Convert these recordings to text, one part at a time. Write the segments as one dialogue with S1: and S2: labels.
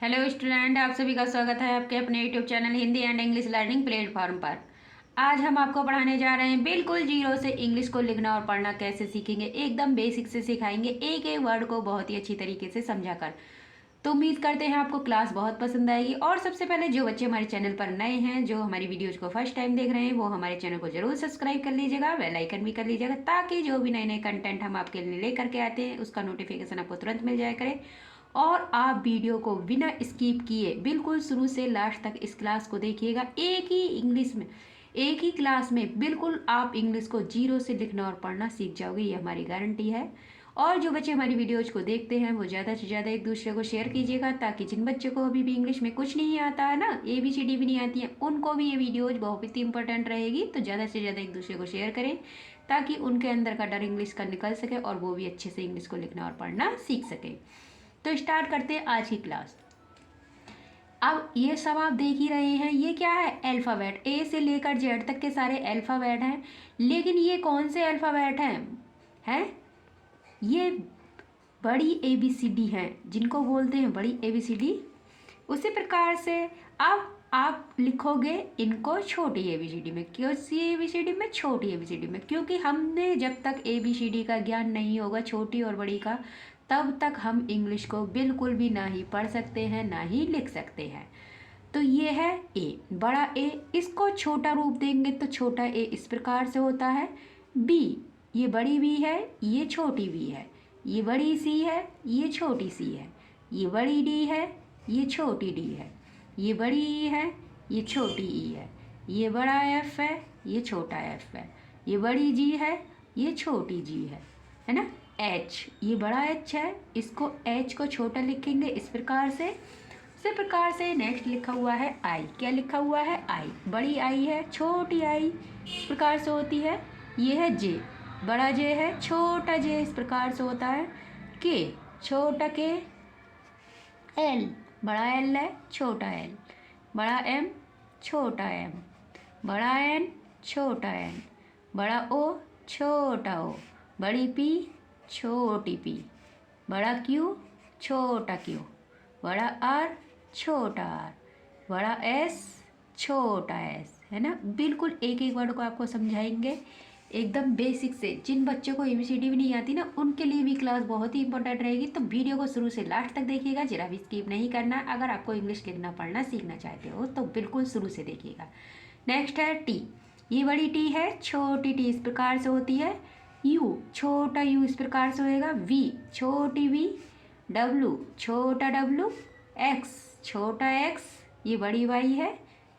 S1: Hello student, आप सभी का स्वागत है आपके अपने YouTube channel Hindi and English learning platform पर। आज हम आपको पढ़ाने जा रहे हैं बिल्कुल जीरो से इंग्लिश को लिखना और पढ़ना कैसे सीखेंगे। एकदम बेसिक से सिखाएंगे, एक एक वर्ड को बहुत ही अच्छी तरीके से समझाकर। तो उम्मीद करते हैं आपको क्लास बहुत पसंद आएगी। और सबसे पहले जो बच्चे हमारे चैनल पर नए हैं, जो हमारी वीडियोज को फर्स्ट टाइम देख रहे हैं, वो हमारे चैनल को जरूर सब्सक्राइब कर लीजिएगा, बेल आइकन भी कर लीजिएगा, ताकि जो भी नए नए कंटेंट हम आपके लिए लेकर के आते हैं उसका नोटिफिकेशन आपको तुरंत मिल जाया करे। और आप वीडियो को बिना स्किप किए बिल्कुल शुरू से लास्ट तक इस क्लास को देखिएगा। एक ही इंग्लिश में, एक ही क्लास में बिल्कुल आप इंग्लिश को जीरो से लिखना और पढ़ना सीख जाओगे, ये हमारी गारंटी है। और जो बच्चे हमारी वीडियोज को देखते हैं वो ज़्यादा से ज़्यादा एक दूसरे को शेयर कीजिएगा, ताकि जिन बच्चों को अभी भी इंग्लिश में कुछ नहीं आता है ना, ABCD भी नहीं आती है, उनको भी ये वीडियोज बहुत ही इंपॉर्टेंट रहेगी। तो ज़्यादा से ज़्यादा एक दूसरे को शेयर करें, ताकि उनके अंदर का डर इंग्लिश का निकल सके और वो भी अच्छे से इंग्लिश को लिखना और पढ़ना सीख सके। तो स्टार्ट करते हैं आज की क्लास। अब ये सब आप देख ही रहे हैं, ये क्या है? अल्फ़ाबेट। ए से लेकर जेड तक के सारे अल्फ़ाबेट हैं। लेकिन ये कौन से अल्फ़ाबेट हैं? ये बड़ी ABCD हैं, जिनको बोलते हैं बड़ी ABCD। उसी प्रकार से अब आप लिखोगे इनको छोटी ABCD में। क्यों सी ABCD में? छोटी ABCD में, क्योंकि हमने जब तक ABCD का ज्ञान नहीं होगा छोटी और बड़ी का, तब तक हम इंग्लिश को बिल्कुल भी ना ही पढ़ सकते हैं ना ही लिख सकते हैं। तो ये है ए, बड़ा ए। इसको छोटा रूप देंगे तो छोटा ए इस प्रकार से होता है। बी, ये बड़ी बी है, ये छोटी बी है। ये बड़ी सी है, ये छोटी सी है। ये बड़ी डी है, ये छोटी डी है। ये बड़ी ई है, ये छोटी ई है। ये बड़ा एफ है, ये छोटा एफ है। ये बड़ी जी है, ये छोटी जी है ना। एच, ये बड़ा एच है, इसको एच को छोटा लिखेंगे इस प्रकार से। इसी प्रकार से नेक्स्ट लिखा हुआ है आई। क्या लिखा हुआ है? आई। बड़ी आई है, छोटी आई इस प्रकार से होती है। ये है जे, बड़ा जे है, छोटा जे इस प्रकार से होता है। के, छोटा के। एल, बड़ा एल है, छोटा एल। बड़ा एम, छोटा एम। बड़ा एन, छोटा एन। बड़ा ओ, छोटा ओ। बड़ी पी, छोटी पी। बड़ा क्यू, छोटा क्यू। बड़ा आर, छोटा आर। बड़ा एस, छोटा एस, है ना। बिल्कुल एक एक वर्ड को आपको समझाएंगे एकदम बेसिक से। जिन बच्चों को ABCD भी नहीं आती ना, उनके लिए भी क्लास बहुत ही इंपॉर्टेंट रहेगी। तो वीडियो को शुरू से लास्ट तक देखिएगा, जरा भी स्किप नहीं करना। अगर आपको इंग्लिश लिखना पढ़ना सीखना चाहते हो तो बिल्कुल शुरू से देखिएगा। नेक्स्ट है टी। ये बड़ी टी है, छोटी टी इस प्रकार से होती है। यू, छोटा यू इस प्रकार से होएगा। वी, छोटी वी। डब्लू, छोटा डब्लू। एक्स, छोटा एक्स। ये बड़ी वाई है,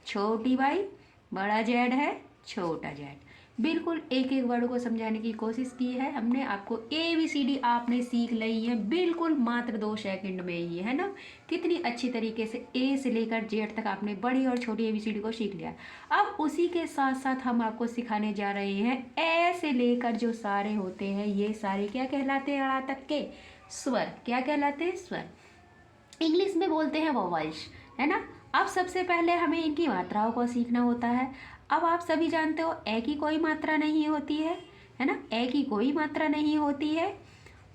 S1: छोटी वाई। बड़ा जेड है, छोटा जेड। बिल्कुल एक एक वर्ड को समझाने की कोशिश की है हमने। आपको ABCD आपने सीख ली है बिल्कुल मात्र 2 सेकंड में ही, है ना। कितनी अच्छी तरीके से A से लेकर Z तक आपने बड़ी और छोटी ABCD को सीख लिया। अब उसी के साथ साथ हम आपको सिखाने जा रहे हैं ए से लेकर जो सारे होते हैं, ये सारे क्या कहलाते हैं? अड़ा तक के स्वर। क्या कहलाते हैं? स्वर। इंग्लिश में बोलते हैं वोवेल्स, है ना। अब सबसे पहले हमें इनकी मात्राओं को सीखना होता है। अब आप सभी जानते हो ए की कोई मात्रा नहीं होती है ना। ए की कोई मात्रा नहीं होती है।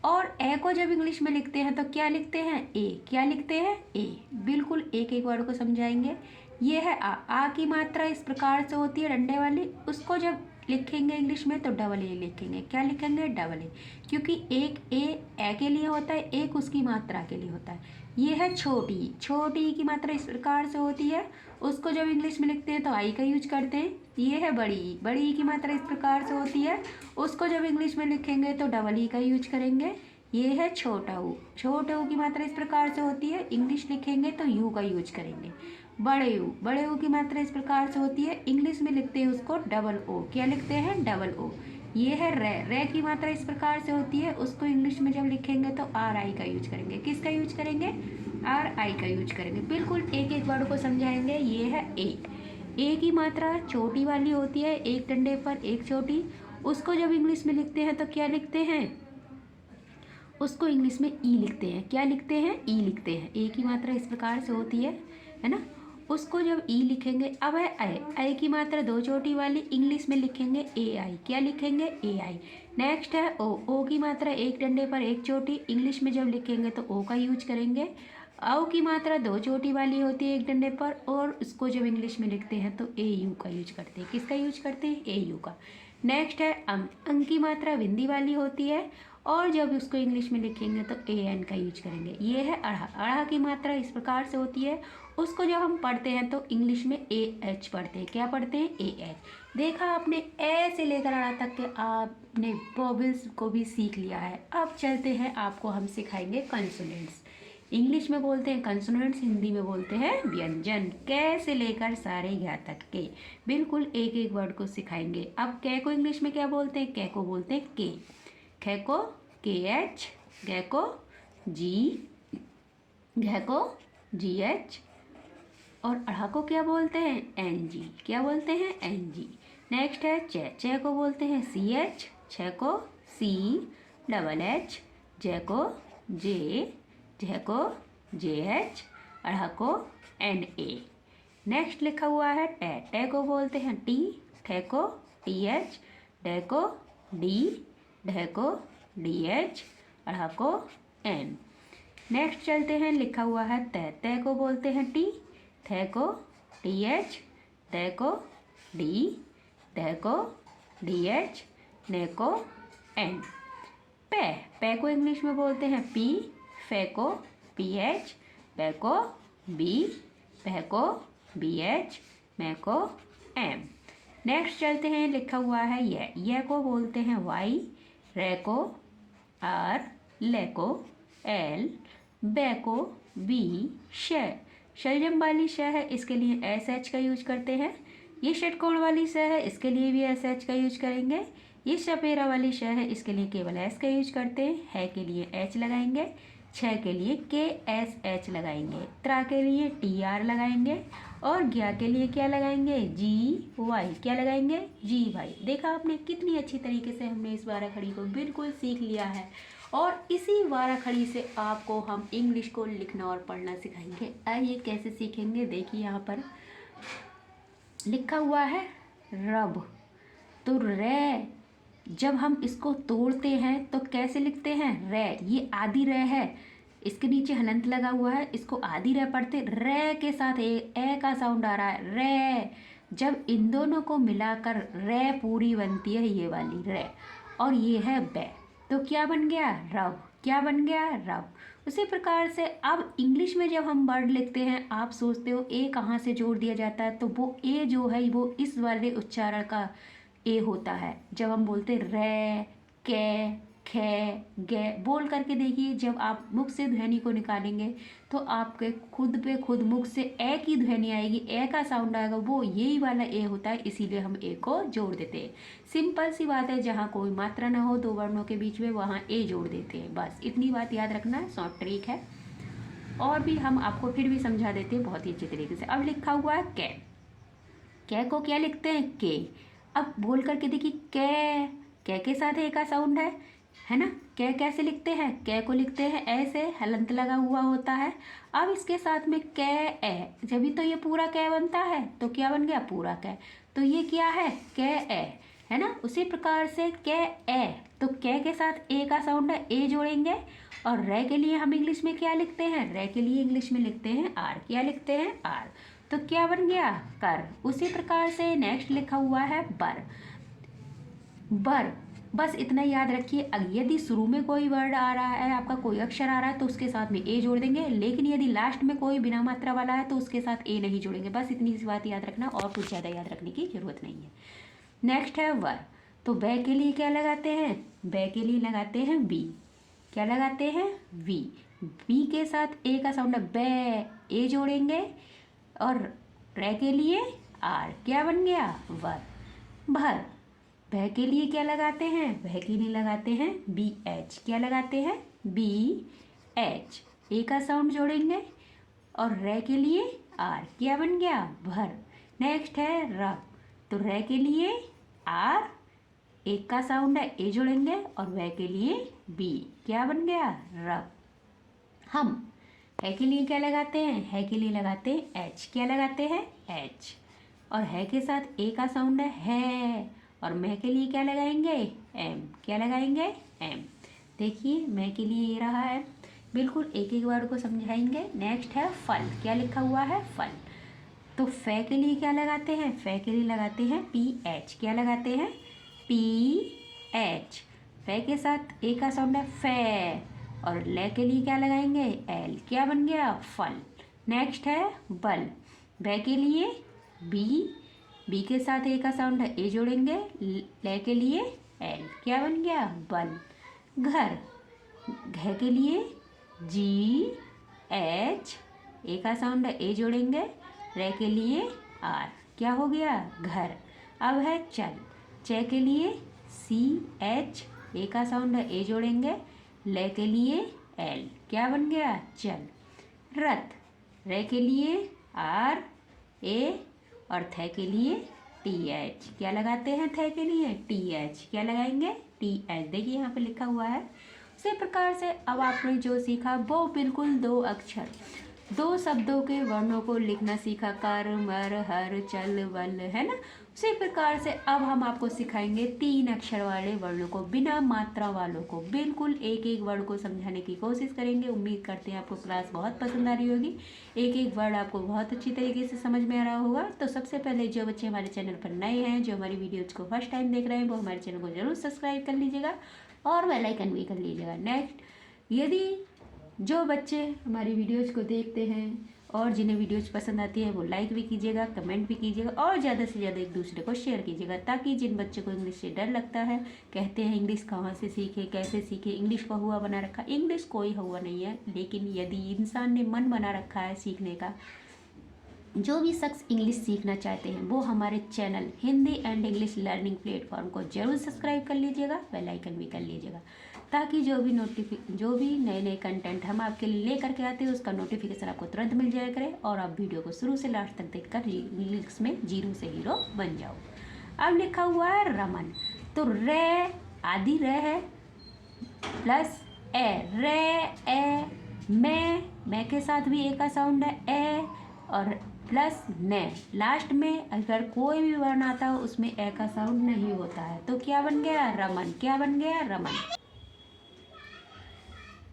S1: और ए को जब इंग्लिश में लिखते हैं तो क्या लिखते हैं? ए। क्या लिखते हैं? ए। बिल्कुल एक एक वर्ड को समझाएंगे। ये है आ की मात्रा इस प्रकार से होती है डंडे वाली। उसको जब लिखेंगे इंग्लिश में तो डबल ए लिखेंगे। क्या लिखेंगे? डबल ए, क्योंकि एक ए के लिए होता है, एक उसकी मात्रा के लिए होता है। ये है छोटी। छोटी की मात्रा इस प्रकार से होती है, उसको जब इंग्लिश में लिखते हैं तो आई का यूज करते हैं। ये है बड़ी। बड़ी की मात्रा इस प्रकार से होती है, उसको जब इंग्लिश में लिखेंगे तो डबल ई का यूज करेंगे। ये है छोटा ऊ। छोटे ऊ की मात्रा इस प्रकार से होती है, इंग्लिश लिखेंगे तो यू का यूज करेंगे। बड़े ऊ। बड़े ऊ की मात्रा इस प्रकार से होती है, इंग्लिश में लिखते हैं उसको डबल ओ। क्या लिखते हैं? Double O. ये है रे। रे की मात्रा इस प्रकार से होती है, उसको इंग्लिश में जब लिखेंगे तो आर आई का यूज करेंगे। किसका यूज करेंगे? आर आई का यूज करेंगे। बिल्कुल एक एक वर्ड को समझाएंगे। ये है ए। ए की मात्रा छोटी वाली होती है, एक डंडे पर एक छोटी। उसको जब इंग्लिश में लिखते हैं तो क्या लिखते हैं? उसको इंग्लिश में ई लिखते हैं। क्या लिखते हैं? ई लिखते हैं। ए की मात्रा इस प्रकार से होती है ना। उसको जब ई लिखेंगे, अब है आई की मात्रा दो चोटी वाली, इंग्लिश में लिखेंगे ए आई। क्या लिखेंगे? ए आई। नेक्स्ट है ओ की मात्रा एक डंडे पर एक चोटी, इंग्लिश में जब लिखेंगे तो ओ का यूज करेंगे। औ की मात्रा दो चोटी वाली होती है एक डंडे पर, और उसको जब इंग्लिश में लिखते हैं तो ए यू का यूज करते हैं। किसका यूज करते हैं? ए यू का। नेक्स्ट है अंग की मात्रा बिंदी वाली होती है, और जब उसको इंग्लिश में लिखेंगे तो ए एन का यूज करेंगे। ये है अढ़ा की मात्रा इस प्रकार से होती है, उसको जब हम पढ़ते हैं तो इंग्लिश में ए एच पढ़ते हैं। क्या पढ़ते हैं? A H. देखा आपने, ए से लेकर अड़ा तक के आपने वोवेल्स को भी सीख लिया है। अब चलते हैं, आपको हम सिखाएंगे कंसोनेंट्स। इंग्लिश में बोलते हैं कंसोनेंट्स, हिंदी में बोलते हैं व्यंजन। कै से लेकर सारे ज्ञा तक के बिल्कुल एक एक वर्ड को सिखाएंगे। अब कै को इंग्लिश में क्या बोलते हैं? कै को बोलते हैं के। खे को के एच, गै को जी, घै को जी एच, और अढ़ा को क्या बोलते हैं? N G. क्या बोलते हैं? एन जी। नेक्स्ट है चे। चे को बोलते हैं सी एच, छ को सी डबल एच, जे को जे, झ को जे एच, अढ़ा को एन ए। नेक्स्ट लिखा हुआ है टे। टे को बोलते हैं टी, ठे को टी एच, डे को डी, ढे को डी एच, अढ़ा को एन। नेक्स्ट चलते हैं, लिखा हुआ है तै। तै को बोलते हैं टी, थे को टी एच, डे को डी, ढे को डी एच, ने को एन। पै। पै को इंग्लिश में बोलते हैं पी, फे को पी एच, पे को बी, पह को बी एच, मैं को एम। नेक्स्ट चलते हैं, लिखा हुआ है ये को बोलते हैं वाई, रे को आर, ले को एल, बे को बी, श। शलजम वाली श है, इसके लिए एस एच का यूज करते हैं। ये षटकोण वाली श है, इसके लिए भी एस एच का यूज करेंगे। ये सपेरा वाली श है, इसके लिए केवल एस का यूज करते हैं। है के लिए एच लगाएंगे, छ के लिए के एस एच लगाएंगे, त्रा के लिए टी आर लगाएंगे, और ज्ञा के लिए क्या लगाएंगे? जी वाई। क्या लगाएंगे? जी वाई। देखा आपने कितनी अच्छी तरीके से हमने इस वारा खड़ी को बिल्कुल सीख लिया है, और इसी वारा खड़ी से आपको हम इंग्लिश को लिखना और पढ़ना सिखाएंगे। आइए कैसे सीखेंगे, देखिए यहाँ पर लिखा हुआ है रब। तो रे जब हम इसको तोड़ते हैं तो कैसे लिखते हैं? रे। ये आदि रे है, इसके नीचे हलंत लगा हुआ है, इसको आदि रे पढ़ते। रे के साथ ए का साउंड आ रहा है, रे। जब इन दोनों को मिलाकर रे पूरी बनती है, ये वाली रे, और ये है बे, तो क्या बन गया? रब। क्या बन गया? रब। उसी प्रकार से अब इंग्लिश में जब हम वर्ड लिखते हैं, आप सोचते हो ए कहाँ से जोड़ दिया जाता है, तो वो ए जो है वो इस वाले उच्चारण का ए होता है। जब हम बोलते रे, के, खे, गे, बोल करके देखिए, जब आप मुख से ध्वनि को निकालेंगे तो आपके खुद पे खुद मुख से ए की ध्वनि आएगी, ए का साउंड आएगा, वो यही वाला ए होता है, इसीलिए हम ए को जोड़ देते हैं। सिंपल सी बात है, जहाँ कोई मात्रा ना हो दो वर्णों के बीच में, वहाँ ए जोड़ देते हैं। बस इतनी बात याद रखना है, शॉर्ट ट्रिक है, और भी हम आपको फिर भी समझा देते हैं बहुत ही अच्छे तरीके से। अब लिखा हुआ है कै को क्या लिखते हैं? के। अब बोल करके देखिए, कै के साथ ए का साउंड है ना? कै कैसे लिखते हैं? कै को लिखते हैं ऐसे, हलंत लगा हुआ होता है। अब इसके साथ में कै ए, जब भी तो ये पूरा कै बनता है, तो क्या बन गया? पूरा कै। तो ये क्या है? कै ए, है ना? उसी प्रकार से कै ए, तो कै के साथ ए का साउंड है, ए जोड़ेंगे। और रे के लिए हम इंग्लिश में क्या लिखते हैं? रे के लिए इंग्लिश में लिखते हैं आर। क्या लिखते हैं? आर। तो क्या बन गया? कर। उसी प्रकार से नेक्स्ट लिखा हुआ है बर। बर, बस इतना याद रखिए, यदि शुरू में कोई वर्ड आ रहा है, आपका कोई अक्षर आ रहा है, तो उसके साथ में ए जोड़ देंगे, लेकिन यदि लास्ट में कोई बिना मात्रा वाला है तो उसके साथ ए नहीं जोड़ेंगे। बस इतनी सी बात याद रखना, और कुछ ज़्यादा याद रखने की जरूरत नहीं है। नेक्स्ट है वर। तो बै के लिए क्या लगाते हैं? बै के लिए लगाते हैं बी। क्या लगाते हैं? वी। बी के साथ ए का साउंड है, बै, ए जोड़ेंगे, और रे के लिए आर। क्या बन गया? वर। भर। वह के लिए क्या लगाते हैं? वह के लिए लगाते हैं बी एच। क्या लगाते हैं? B H. ए का साउंड जोड़ेंगे, और रे के लिए आर। क्या बन गया? भर। नेक्स्ट है रब। तो रे के लिए आर, एक का साउंड है, ए जोड़ेंगे, और वह के लिए बी। क्या बन गया? रब। हम। है के लिए क्या लगाते हैं, है के लिए लगाते हैं एच, क्या लगाते हैं एच। और है के साथ ए का साउंड है, और मैं के लिए क्या लगाएंगे एम, क्या लगाएंगे एम। देखिए मैं के लिए ये रहा है, बिल्कुल एक एक वर्ड को समझाएंगे। नेक्स्ट है फल, क्या लिखा हुआ है फल। तो फे के लिए क्या लगाते हैं, फे के लिए लगाते हैं पी एच, क्या लगाते हैं पी एच। फे के साथ ए का साउंड है फे, और ले के लिए क्या लगाएंगे एल, क्या बन गया फल। नेक्स्ट है बल, बे के लिए बी, बी के साथ ए का साउंड है ए जोड़ेंगे, ले के लिए एल, क्या बन गया बल। घर, घ के लिए जी एच, ए का साउंड है ए जोड़ेंगे, रे के लिए आर, क्या हो गया घर। अब है चल, चे के लिए सी एच, ए का साउंड है ए जोड़ेंगे, ले के लिए एल, क्या बन गया चल। रथ, रे के लिए आर ए, और थे के लिए टी एच, क्या लगाते हैं थे के लिए टी एच, क्या लगाएंगे टी एच। देखिए यहाँ पे लिखा हुआ है। उसी प्रकार से अब आपने जो सीखा वो बिल्कुल 2 अक्षर, 2 शब्दों के वर्णों को लिखना सीखा, कर मर हर चल वल, है ना। उसी प्रकार से अब हम आपको सिखाएंगे 3 अक्षर वाले वर्णों को, बिना मात्रा वालों को। बिल्कुल एक एक वर्ड को समझाने की कोशिश करेंगे। उम्मीद करते हैं आपको क्लास बहुत पसंद आ रही होगी, एक एक वर्ड आपको बहुत अच्छी तरीके से समझ में आ रहा होगा। तो सबसे पहले जो बच्चे हमारे चैनल पर नए हैं, जो हमारी वीडियोज़ को फर्स्ट टाइम देख रहे हैं, वो हमारे चैनल को जरूर सब्सक्राइब कर लीजिएगा और बेल आइकन भी कर लीजिएगा। नेक्स्ट, यदि जो बच्चे हमारी वीडियोज़ को देखते हैं और जिन्हें वीडियोज़ पसंद आती है वो लाइक भी कीजिएगा, कमेंट भी कीजिएगा, और ज़्यादा से ज़्यादा एक दूसरे को शेयर कीजिएगा, ताकि जिन बच्चों को इंग्लिश से डर लगता है, कहते हैं इंग्लिश कहाँ से सीखे, कैसे सीखे, इंग्लिश को हुआ बना रखा। इंग्लिश कोई हुआ नहीं है, लेकिन यदि इंसान ने मन बना रखा है सीखने का, जो भी शख्स इंग्लिश सीखना चाहते हैं वो हमारे channel Hindi and English learning platform को जरूर सब्सक्राइब कर लीजिएगा, बेल आइकन भी कर लीजिएगा, ताकि जो भी नए नए कंटेंट हम आपके लिए लेकर के आते हैं उसका नोटिफिकेशन आपको तुरंत मिल जाया करे, और आप वीडियो को शुरू से लास्ट तक देखकर इंग्लिश में जीरो से हीरो बन जाओ। अब लिखा हुआ है रमन, तो रे आदि रे है प्लस ए, रे ए, मैं के साथ भी ए का साउंड है ए, और प्लस ने, लास्ट में अगर कोई भी वर्ण आता हो उसमें ए का साउंड नहीं होता है, तो क्या बन गया रमन, क्या बन गया रमन,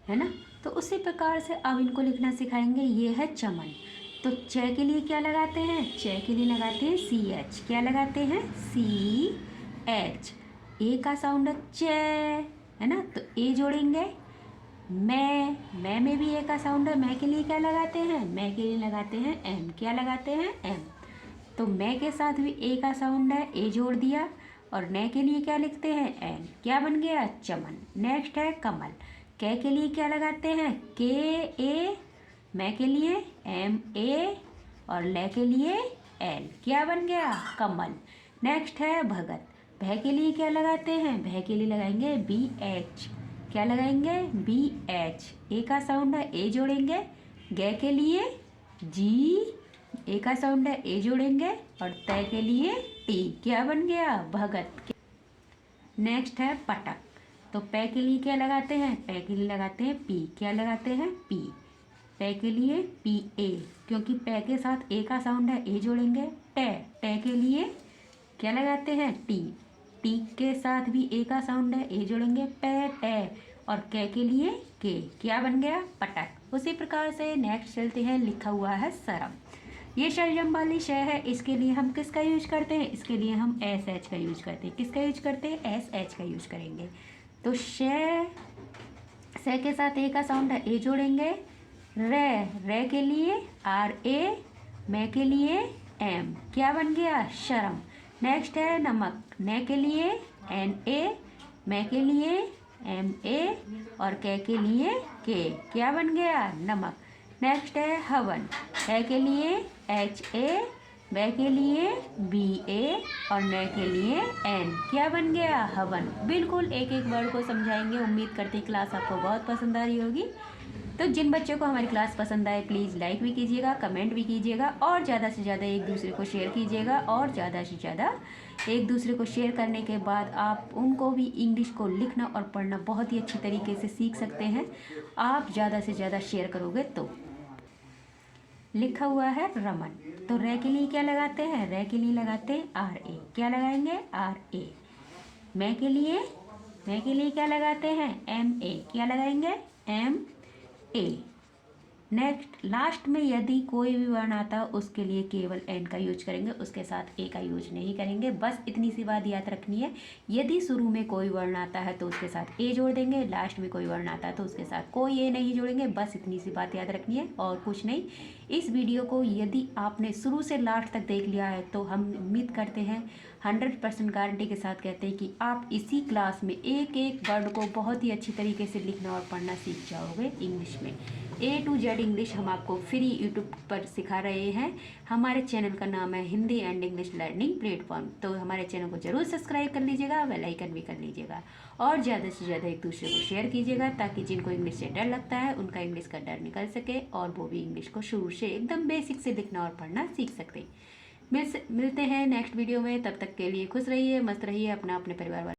S1: है ना। तो उसी प्रकार से अब इनको लिखना सिखाएंगे। ये है चमन, तो च के लिए क्या लगाते हैं, च के लिए लगाते हैं सी एच, क्या लगाते हैं सी एच, ए का साउंड है च, है ना, तो ए जोड़ेंगे। मैं में भी ए का साउंड है, मैं के लिए क्या लगाते हैं, मैं के लिए लगाते हैं एम, क्या लगाते हैं एम। तो मैं के साथ भी ए का साउंड है, ए जोड़ दिया, और ने के लिए क्या लिखते हैं एन, क्या बन गया चमन। नेक्स्ट है कमल, कै के लिए क्या लगाते हैं के ए, मैं के लिए एम ए, और ले के लिए एल, क्या बन गया कमल। नेक्स्ट है भगत, भय के लिए क्या लगाते हैं, भय के लिए लगाएंगे बी एच, क्या लगाएंगे बी एच, ए का साउंड है ए जोड़ेंगे, गे के लिए जी, ए का साउंड है ए जोड़ेंगे, और तय के लिए टी, क्या बन गया भगत। नेक्स्ट है पटक, तो पै के लिए क्या लगाते हैं, पै के लिए लगाते हैं पी, क्या लगाते हैं पी, पै के लिए पी ए, क्योंकि पै के साथ ए का साउंड है ए जोड़ेंगे। टे, टे के लिए क्या लगाते हैं टी, टी के साथ भी ए का साउंड है ए जोड़ेंगे पे टे, और कै के लिए के, क्या बन गया पटक। उसी प्रकार से नेक्स्ट चलते हैं, लिखा हुआ है शरम, ये शलजम वाली शय है, इसके लिए हम किसका यूज करते हैं, इसके लिए हम एस एच का यूज करते हैं, किसका यूज करते हैं एस एच का यूज करेंगे। तो शय के साथ ए का साउंड है ए जोड़ेंगे, रे के लिए आर ए, मैं के लिए एम, क्या बन गया शर्म। नेक्स्ट है नमक, ने के लिए एन ए, मैं के लिए एम ए, और के लिए के, क्या बन गया नमक। नेक्स्ट है हवन, है के लिए एच ए, वे के लिए बी ए, और ने के लिए एन, क्या बन गया हवन। बिल्कुल एक एक वर्ड को समझाएंगे। उम्मीद करते हैं क्लास आपको बहुत पसंद आ रही होगी। तो जिन बच्चों को हमारी क्लास पसंद आए प्लीज़ लाइक भी कीजिएगा, कमेंट भी कीजिएगा, और ज़्यादा से ज़्यादा एक दूसरे को शेयर कीजिएगा, और ज़्यादा से ज़्यादा एक दूसरे को शेयर करने के बाद आप उनको भी इंग्लिश को लिखना और पढ़ना बहुत ही अच्छी तरीके से सीख सकते हैं। आप ज़्यादा से ज़्यादा शेयर करोगे तो लिखा हुआ है रमन, तो रे के लिए क्या लगाते हैं, रे के लिए लगाते हैं आर ए, क्या लगाएंगे आर ए। मैं के लिए क्या लगाते हैं एम ए, क्या लगाएंगे एम ए। नेक्स्ट लास्ट में यदि कोई भी वर्ण आता है उसके लिए केवल एन का यूज करेंगे, उसके साथ ए का यूज नहीं करेंगे। बस इतनी सी बात याद रखनी है। यदि शुरू में कोई वर्ण आता है तो उसके साथ ए जोड़ देंगे, लास्ट में कोई वर्ण आता है तो उसके साथ कोई ए नहीं जोड़ेंगे। बस इतनी सी बात याद रखनी है और कुछ नहीं। इस वीडियो को यदि आपने शुरू से लास्ट तक देख लिया है तो हम उम्मीद करते हैं 100% गारंटी के साथ कहते हैं कि आप इसी क्लास में एक एक वर्ड को बहुत ही अच्छी तरीके से लिखना और पढ़ना सीख जाओगे इंग्लिश में। A to Z इंग्लिश हम आपको फ्री यूट्यूब पर सिखा रहे हैं। हमारे चैनल का नाम है Hindi and English learning platform. तो हमारे चैनल को जरूर सब्सक्राइब कर लीजिएगा, बेल आइकन भी कर लीजिएगा और ज़्यादा से ज़्यादा एक दूसरे को शेयर कीजिएगा ताकि जिनको इंग्लिश से डर लगता है उनका इंग्लिश का डर निकल सके और वो भी इंग्लिश को शुरू से एकदम बेसिक से लिखना और पढ़ना सीख सकते। मिलते हैं नेक्स्ट वीडियो में। तब तक के लिए खुश रहिए, मस्त रहिए, अपना अपने परिवार वाले